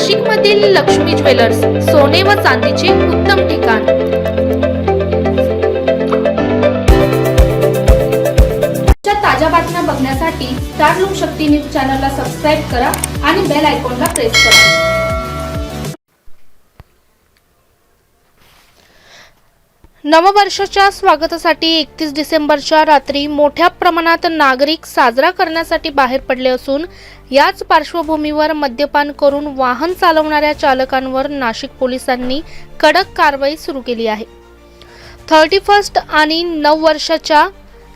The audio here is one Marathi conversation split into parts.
नाशिकमधील लक्ष्मी ज्वेलर्स, सोने व चांदीचे उत्तम ठिकाण। ताज्या बातम्या बघण्यासाठी स्टार लोकशक्ती न्यूज चॅनलला सबस्क्राइब करा आणि बेल आयकॉनला प्रेस करा। नववर्षाच्या स्वागतासाठी 31 डिसेंबरच्या रात्री मोठ्या प्रमाणात नागरिक साजरा करण्यासाठी बाहेर पडले असून याच पार्श्वभूमीवर मद्यपान करून वाहन चालवणाऱ्या चालकांवर नाशिक पोलिसांनी कडक कारवाई सुरू केली आहे। 31 आणि नववर्षाच्या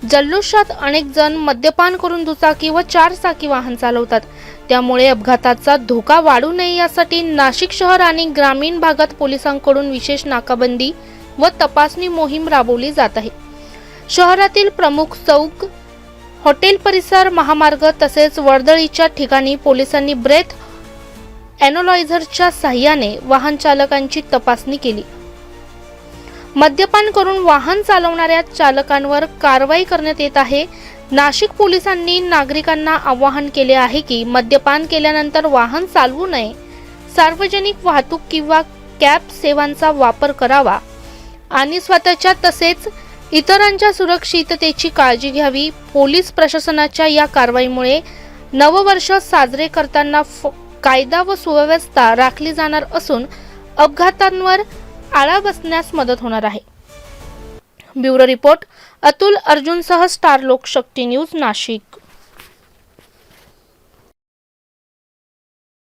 जल्लोषात अनेक जण मद्यपान करून दुचाकी व चारचाकी वाहन चालवतात, त्यामुळे अपघाताचा धोका वाढू नये यासाठी नाशिक शहर आणि ग्रामीण भागात पोलिसांकडून विशेष नाकाबंदी व तपासणी मोहीम राबवली जात आहे। शहरातील प्रमुख चौक, हॉटेल परिसर, महामार्ग तसेच वर्दळीच्या ठिकाणी पोलिसांनी ब्रेथ एनालायझरच्या साहाय्याने वाहन चालकांची तपासणी केली। मद्यपान करून वाहन चालवणाऱ्या चालकांवर कारवाई करण्यात येत आहे। नाशिक पोलिसांनी नागरिकांना आवाहन केले आहे की मद्यपान केल्यानंतर वाहन चालवू नये, सार्वजनिक वाहतूक किंवा कॅब सेवांचा वापर करावा आणि स्वतःच्या तसेच इतरांच्या सुरक्षिततेची काळजी घ्यावी। पोलीस प्रशासनाच्या या कारवाईमुळे नववर्ष साजरे करताना कायदा व सुव्यवस्था राखली जाणार असून अपघातांवर आळा बसण्यास मदत होणार आहे। ब्युरो रिपोर्ट अतुल अर्जुनसह स्टार लोकशक्ती न्यूज नाशिक।